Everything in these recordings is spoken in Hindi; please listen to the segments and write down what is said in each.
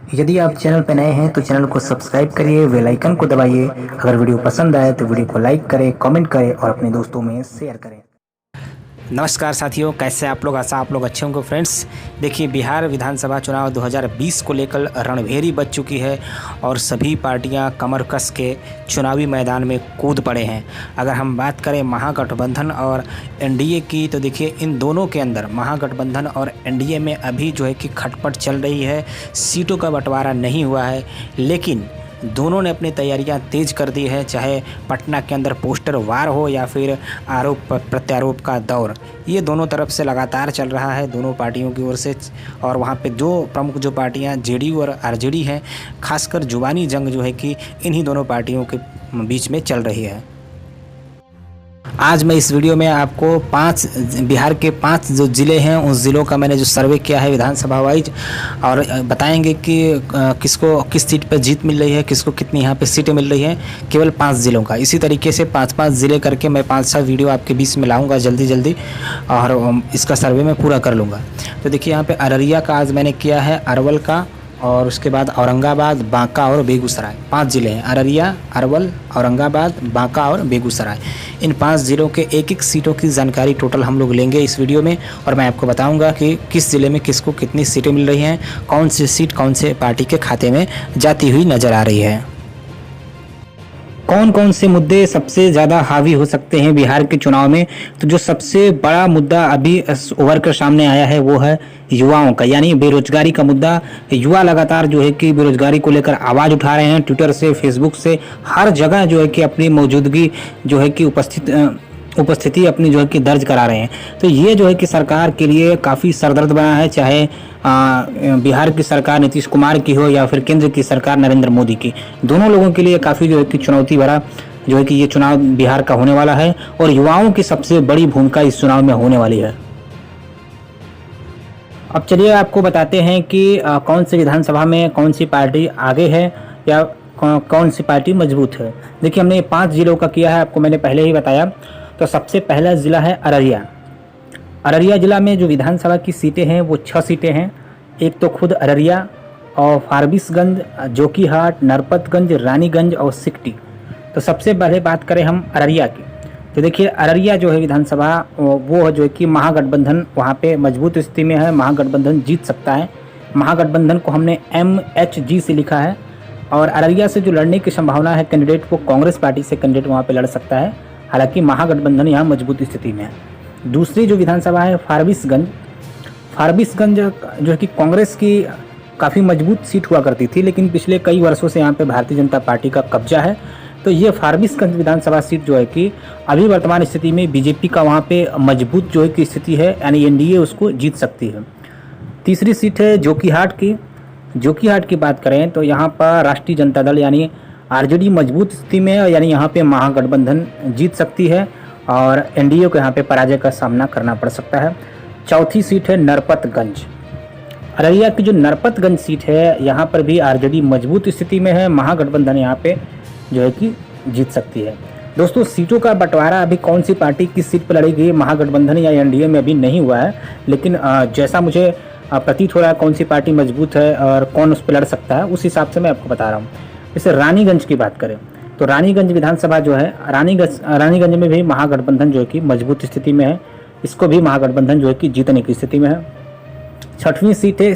यदि आप चैनल पर नए हैं तो चैनल को सब्सक्राइब करिए, बेल आइकन को दबाइए। अगर वीडियो पसंद आए तो वीडियो को लाइक करें, कमेंट करें और अपने दोस्तों में शेयर करें। नमस्कार साथियों, कैसे आप लोग? आशा आप लोग अच्छे होंगे। फ्रेंड्स, देखिए, बिहार विधानसभा चुनाव 2020 को लेकर रणभेरी बज चुकी है और सभी पार्टियां कमर कस के चुनावी मैदान में कूद पड़े हैं। अगर हम बात करें महागठबंधन और एनडीए की, तो देखिए, इन दोनों के अंदर महागठबंधन और एनडीए में अभी जो है कि खटपट चल रही है। सीटों का बंटवारा नहीं हुआ है, लेकिन दोनों ने अपनी तैयारियां तेज कर दी है। चाहे पटना के अंदर पोस्टर वार हो या फिर आरोप प्रत्यारोप का दौर, ये दोनों तरफ से लगातार चल रहा है, दोनों पार्टियों की ओर से। और वहाँ पे जो प्रमुख पार्टियां जेडीयू और आरजेडी हैं, खासकर जुबानी जंग जो है कि इन्हीं दोनों पार्टियों के बीच में चल रही है। आज मैं इस वीडियो में आपको बिहार के 5 जो ज़िले हैं, उन ज़िलों का मैंने जो सर्वे किया है विधानसभा वाइज, और बताएंगे कि किसको किस सीट पर जीत मिल रही है, किसको कितनी यहाँ पे सीटें मिल रही हैं, केवल 5 ज़िलों का। इसी तरीके से 5-5 ज़िले करके मैं 5-7 वीडियो आपके बीच में लाऊंगा जल्दी और इसका सर्वे मैं पूरा कर लूँगा। तो देखिए, यहाँ पर अररिया का आज मैंने किया है, अरवल का, और उसके बाद औरंगाबाद, बांका और बेगूसराय। 5 ज़िले हैं: अररिया, अरवल, औरंगाबाद, बांका और बेगूसराय। इन 5 ज़िलों के एक सीटों की जानकारी टोटल हम लोग लेंगे इस वीडियो में, और मैं आपको बताऊंगा कि किस ज़िले में किसको कितनी सीटें मिल रही हैं, कौन सी सीट कौन से पार्टी के खाते में जाती हुई नज़र आ रही है। कौन कौन से मुद्दे सबसे ज़्यादा हावी हो सकते हैं बिहार के चुनाव में? तो जो सबसे बड़ा मुद्दा अभी उभर कर सामने आया है वो है युवाओं का, यानी बेरोजगारी का मुद्दा। युवा लगातार जो है कि बेरोजगारी को लेकर आवाज़ उठा रहे हैं, ट्विटर से, फेसबुक से, हर जगह जो है कि अपनी मौजूदगी जो है कि उपस्थिति अपनी जो है कि दर्ज करा रहे हैं। तो ये जो है कि सरकार के लिए काफ़ी सरदर्द बना है, चाहे बिहार की सरकार नीतीश कुमार की हो या फिर केंद्र की सरकार नरेंद्र मोदी की। दोनों लोगों के लिए काफ़ी जो है कि चुनौती भरा जो है कि ये चुनाव बिहार का होने वाला है, और युवाओं की सबसे बड़ी भूमिका इस चुनाव में होने वाली है। अब चलिए आपको बताते हैं कि कौन सी विधानसभा में कौन सी पार्टी आगे है या कौन सी पार्टी मजबूत है। देखिए, हमने 5 जिलों का किया है, आपको मैंने पहले ही बताया। तो सबसे पहला ज़िला है अररिया। अररिया ज़िला में जो विधानसभा की सीटें हैं वो 6 सीटें हैं। एक तो खुद अररिया और फारबिसगंज, जोकीहाट, नरपतगंज, रानीगंज और सिकटी। तो सबसे पहले बात करें हम अररिया की, तो देखिए, अररिया जो है विधानसभा वो जो है कि महागठबंधन वहाँ पे मजबूत स्थिति में है, महागठबंधन जीत सकता है। महागठबंधन को हमने MHG से लिखा है, और अररिया से जो लड़ने की संभावना है कैंडिडेट, वो कांग्रेस पार्टी से कैंडिडेट वहाँ पे लड़ सकता है। हालांकि महागठबंधन यहाँ मजबूत स्थिति में है। दूसरी जो विधानसभा है फारबिसगंज जो है कि कांग्रेस की काफ़ी मजबूत सीट हुआ करती थी, लेकिन पिछले कई वर्षों से यहाँ पे भारतीय जनता पार्टी का कब्जा है। तो ये फारबिसगंज विधानसभा सीट जो है कि अभी वर्तमान स्थिति में बीजेपी का वहाँ पे मजबूत जो है कि स्थिति है, यानी एनडीए उसको जीत सकती है। तीसरी सीट है जोकीहाट की। जोकीहाट की बात करें तो यहाँ पर राष्ट्रीय जनता दल यानी आरजेडी मजबूत स्थिति में है, यानी यहाँ पे महागठबंधन जीत सकती है और एनडीए को यहाँ पे पराजय का सामना करना पड़ सकता है। चौथी सीट है नरपतगंज। अररिया की जो नरपतगंज सीट है, यहाँ पर भी आरजेडी मजबूत स्थिति में है, महागठबंधन यहाँ पे जो है कि जीत सकती है। दोस्तों, सीटों का बंटवारा अभी कौन सी पार्टी किस सीट पर लड़ेगी, महागठबंधन या एनडीए में, अभी नहीं हुआ है, लेकिन जैसा मुझे प्रतीत हो रहा है कौन सी पार्टी मजबूत है और कौन उस पर लड़ सकता है, उस हिसाब से मैं आपको बता रहा हूँ। जैसे रानीगंज की बात करें तो रानीगंज विधानसभा जो है, रानीगंज में भी महागठबंधन जो है कि मजबूत स्थिति में है, इसको भी महागठबंधन जो है कि जीतने की स्थिति में है। 6वीं सीट है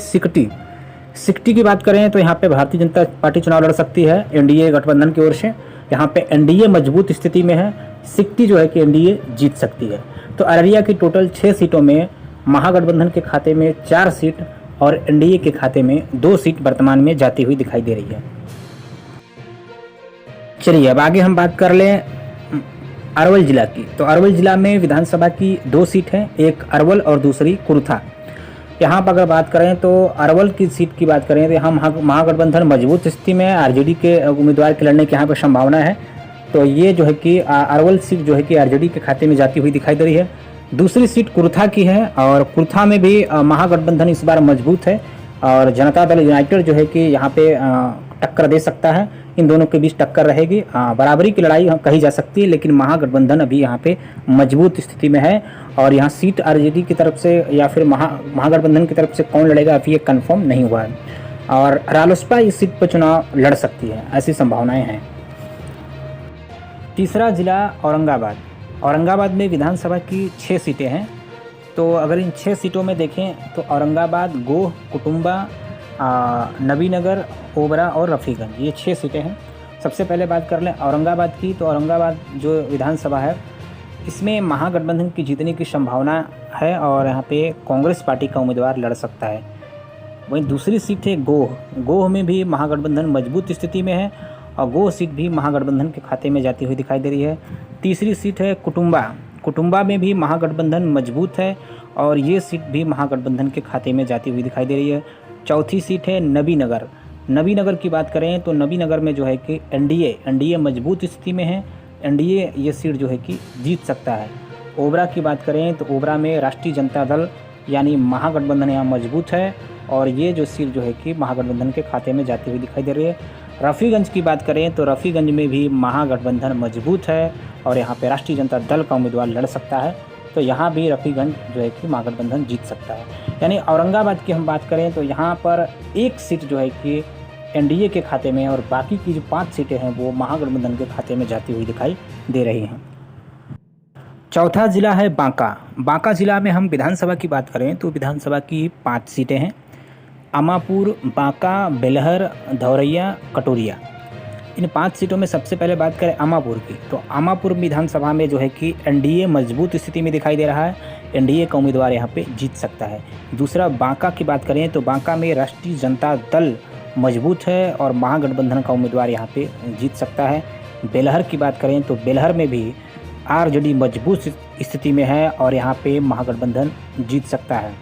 सिकटी की बात करें तो यहाँ पे भारतीय जनता पार्टी चुनाव लड़ सकती है एनडीए गठबंधन की ओर से। यहाँ पे एनडीए मजबूत स्थिति में है, सिकटी जो है कि एनडीए जीत सकती है। तो अररिया की टोटल 6 सीटों में महागठबंधन के खाते में 4 सीट और एनडीए के खाते में 2 सीट वर्तमान में जाती हुई दिखाई दे रही है। चलिए, अब आगे हम बात कर लें अरवल जिला की। तो अरवल जिला में विधानसभा की 2 सीट हैं, एक अरवल और दूसरी कुर्था। यहाँ पर अगर बात करें तो अरवल की सीट की बात करें तो यहाँ महागठबंधन मजबूत स्थिति में है, आरजेडी के उम्मीदवार के लड़ने की यहाँ पर संभावना है। तो ये जो है कि अरवल सीट जो है कि आरजेडी के खाते में जाती हुई दिखाई दे रही है। दूसरी सीट कुर्था की है, और कुर्था में भी महागठबंधन इस बार मजबूत है, और जनता दल यूनाइटेड जो है कि यहाँ पे टक्कर दे सकता है। इन दोनों के बीच टक्कर रहेगी, बराबरी की लड़ाई कही जा सकती है, लेकिन महागठबंधन अभी यहाँ पे मजबूत स्थिति में है। और यहाँ सीट आरजेडी की तरफ से या फिर महागठबंधन की तरफ से कौन लड़ेगा अभी ये कंफर्म नहीं हुआ है। और रालोसपा इस सीट पर चुनाव लड़ सकती है, ऐसी संभावनाएं हैं। तीसरा जिला औरंगाबाद। औरंगाबाद में विधानसभा की 6 सीटें हैं। तो अगर इन 6 सीटों में देखें तो औरंगाबाद, गोह, कुटुंबा, नबीनगर, ओबरा और रफ़ीगंज, ये 6 सीटें हैं। सबसे पहले बात कर लें औरंगाबाद की, तो औरंगाबाद जो विधानसभा है इसमें महागठबंधन की जीतने की संभावना है और यहाँ पे कांग्रेस पार्टी का उम्मीदवार लड़ सकता है। वहीं दूसरी सीट है गोह। गोह में भी महागठबंधन मजबूत स्थिति में है और गोह सीट भी महागठबंधन के खाते में जाती हुई दिखाई दे रही है। तीसरी सीट है कुटुंबा। कुटुंबा में भी महागठबंधन मजबूत है और ये सीट भी महागठबंधन के खाते में जाती हुई दिखाई दे रही है। चौथी सीट है नबीनगर। नबीनगर की बात करें तो नबीनगर में जो है कि एनडीए मजबूत स्थिति में है। एनडीए ये सीट जो है कि जीत सकता है। ओबरा की बात करें तो ओबरा में राष्ट्रीय जनता दल यानी महागठबंधन यहाँ मजबूत है और ये जो सीट जो है कि महागठबंधन के खाते में जाती हुई दिखाई दे रही है। रफ़ीगंज की बात करें तो रफ़ीगंज में भी महागठबंधन मजबूत है और यहाँ पे राष्ट्रीय जनता दल का उम्मीदवार लड़ सकता है। तो यहाँ भी रफ़ीगंज जो है कि महागठबंधन जीत सकता है। यानी औरंगाबाद की हम बात करें तो यहाँ पर एक सीट जो है कि एनडीए के खाते में और बाकी की जो 5 सीटें हैं वो महागठबंधन के खाते में जाती हुई दिखाई दे रही हैं। चौथा जिला है बांका। बांका जिला में हम विधानसभा की बात करें तो विधानसभा की 5 सीटें हैं। अमापुर, बांका, बेलहर, धौरैया, कटोरिया, इन 5 सीटों में सबसे पहले बात करें अमापुर की, तो अमापुर विधानसभा में जो है कि एनडीए मजबूत स्थिति में दिखाई दे रहा है। एनडीए का उम्मीदवार यहाँ पे जीत सकता है। दूसरा बांका की बात करें तो बांका में राष्ट्रीय जनता दल मजबूत है और महागठबंधन का उम्मीदवार यहाँ पे जीत सकता है। बेलहर की बात करें तो बेलहर में भी आरजेडी मजबूत स्थिति में है और यहाँ पे महागठबंधन जीत सकता है।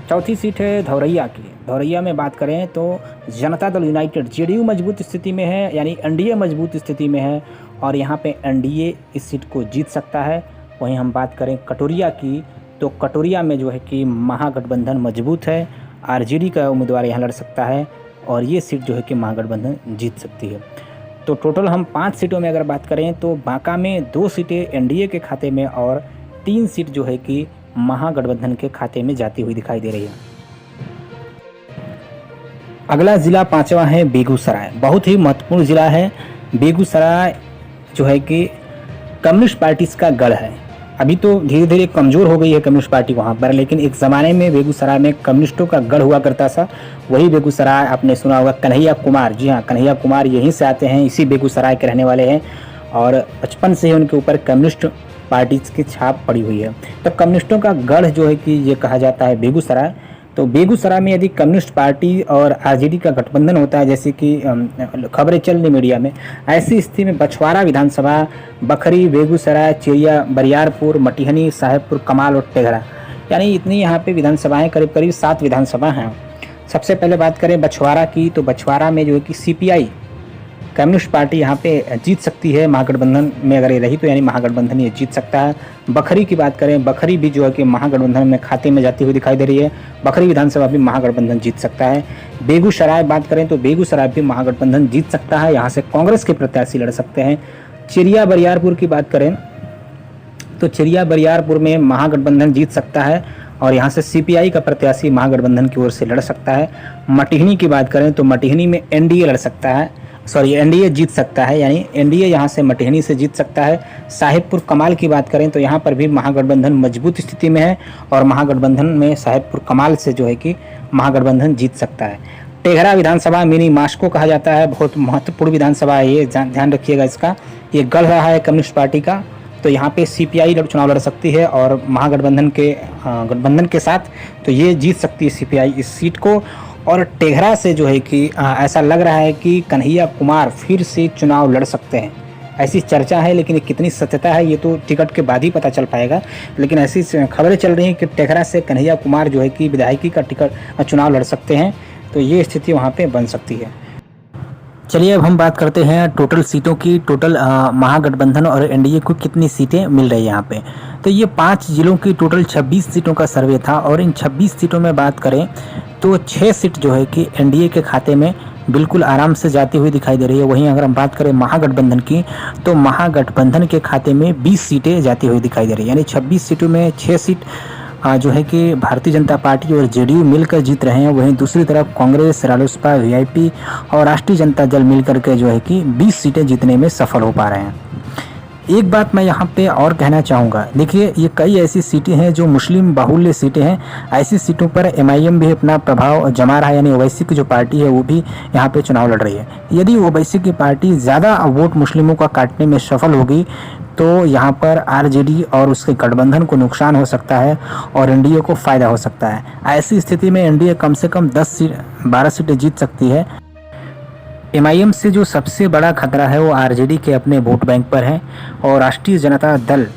चौथी सीट है धौरैया की। धौरैया में बात करें तो जनता दल यूनाइटेड जेडीयू मजबूत स्थिति में है यानी एनडीए मजबूत स्थिति में है और यहाँ पे एनडीए इस सीट को जीत सकता है। वहीं हम बात करें कटोरिया की तो कटोरिया में जो है कि महागठबंधन मजबूत है, आरजेडी का उम्मीदवार यहाँ लड़ सकता है और ये सीट जो है कि महागठबंधन जीत सकती है। तो टोटल हम 5 सीटों में अगर बात करें तो बांका में 2 सीटें एनडीए के खाते में और 3 सीट जो है कि महागठबंधन के खाते में जाती हुई दिखाई दे रही है। अगला ज़िला 5वां है बेगूसराय। बहुत ही महत्वपूर्ण ज़िला है। बेगूसराय जो है कि कम्युनिस्ट पार्टी का गढ़ है। अभी तो धीरे धीरे कमज़ोर हो गई है कम्युनिस्ट पार्टी वहाँ पर, लेकिन एक ज़माने में बेगूसराय में कम्युनिस्टों का गढ़ हुआ करता था। वही बेगूसराय आपने सुना होगा कन्हैया कुमार, जी हाँ कन्हैया कुमार यहीं से आते हैं, इसी बेगूसराय के रहने वाले हैं और बचपन से ही उनके ऊपर कम्युनिस्ट पार्टी की छाप पड़ी हुई है। तो कम्युनिस्टों का गढ़ जो है कि ये कहा जाता है बेगूसराय। तो बेगूसराय में यदि कम्युनिस्ट पार्टी और आरजेडी का गठबंधन होता है, जैसे कि खबरें चल रही मीडिया में, ऐसी स्थिति में बछवाड़ा विधानसभा, बखरी, बेगूसराय, चिड़िया, बरियारपुर, मटिहनी, साहेबपुर, कमाल और टेघरा, यानी इतनी यहाँ पे विधानसभाएं करीब करीब 7 विधानसभा हैं। सबसे पहले बात करें बछवाड़ा की तो बछवाड़ा में जो है कि सीपीआई कम्युनिस्ट पार्टी यहाँ पे जीत सकती है। महागठबंधन में अगर ये रही तो यानी महागठबंधन ये जीत सकता है। बखरी की बात करें, बखरी भी जो है कि महागठबंधन में खाते में जाती हुई दिखाई दे रही है। बखरी विधानसभा भी महागठबंधन जीत सकता है। बेगूसराय बात करें तो बेगूसराय भी महागठबंधन जीत सकता है, यहाँ से कांग्रेस के प्रत्याशी लड़ सकते हैं। चिड़िया बरियारपुर की बात करें तो चिड़िया बरियारपुर में महागठबंधन जीत सकता है और यहाँ से सीपीआई का प्रत्याशी महागठबंधन की ओर से लड़ सकता है। मटिहनी की बात करें तो मटिहनी में एनडीए लड़ सकता है, एनडीए जीत सकता है, यानी एनडीए यहाँ से मटिहनी से जीत सकता है। साहेबपुर कमाल की बात करें तो यहाँ पर भी महागठबंधन मजबूत स्थिति में है और महागठबंधन में साहेबपुर कमाल से जो है कि महागठबंधन जीत सकता है। टेघरा विधानसभा मिनी मास्को कहा जाता है, बहुत महत्वपूर्ण विधानसभा है ये, ध्यान रखिएगा इसका। ये गढ़ रहा है कम्युनिस्ट पार्टी का, तो यहाँ पे सीपीआई चुनाव लड़ सकती है और महागठबंधन के गठबंधन के साथ तो ये जीत सकती है सीपीआई इस सीट को। और टेघरा से जो है कि ऐसा लग रहा है कि कन्हैया कुमार फिर से चुनाव लड़ सकते हैं, ऐसी चर्चा है, लेकिन कितनी सत्यता है ये तो टिकट के बाद ही पता चल पाएगा। लेकिन ऐसी खबरें चल रही हैं कि टेघरा से कन्हैया कुमार जो है कि विधायकी का टिकट चुनाव लड़ सकते हैं, तो ये स्थिति वहाँ पे बन सकती है। चलिए अब हम बात करते हैं टोटल सीटों की। टोटल महागठबंधन और एनडीए को कितनी सीटें मिल रही है यहाँ पे। तो ये 5 जिलों की टोटल 26 सीटों का सर्वे था और इन 26 सीटों में बात करें तो 6 सीट जो है कि एनडीए के खाते में बिल्कुल आराम से जाती हुई दिखाई दे रही है। वहीं अगर हम बात करें महागठबंधन की तो महागठबंधन के खाते में 20 सीटें जाती हुई दिखाई दे रही है, यानी 26 सीटों में 6 सीट जो है कि भारतीय जनता पार्टी और जेडीयू मिलकर जीत रहे हैं, वहीं दूसरी तरफ कांग्रेस, रालोसपा, वीआईपी और राष्ट्रीय जनता दल मिलकर के जो है कि 20 सीटें जीतने में सफल हो पा रहे हैं। एक बात मैं यहाँ पे और कहना चाहूँगा, देखिए ये कई ऐसी सीटें हैं जो मुस्लिम बाहुल्य सीटें हैं। ऐसी सीटों पर एमआईएम भी अपना प्रभाव जमा रहा है, यानी ओवैसी की जो पार्टी है वो भी यहाँ पे चुनाव लड़ रही है। यदि ओवैसी की पार्टी ज़्यादा वोट मुस्लिमों का काटने में सफल होगी तो यहाँ पर आरजेडी और उसके गठबंधन को नुकसान हो सकता है और एनडीए को फ़ायदा हो सकता है। ऐसी स्थिति में एनडीए कम से कम 12 सीटें जीत सकती है। एमआईएम से जो सबसे बड़ा खतरा है वो आरजेडी के अपने वोट बैंक पर है, और राष्ट्रीय जनता दल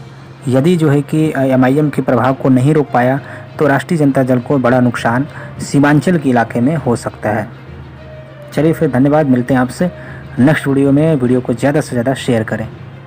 यदि जो है कि एमआईएम के प्रभाव को नहीं रोक पाया तो राष्ट्रीय जनता दल को बड़ा नुकसान सीमांचल के इलाके में हो सकता है। चलिए फिर, धन्यवाद, मिलते हैं आपसे नेक्स्ट वीडियो में। वीडियो को ज़्यादा से ज़्यादा शेयर करें।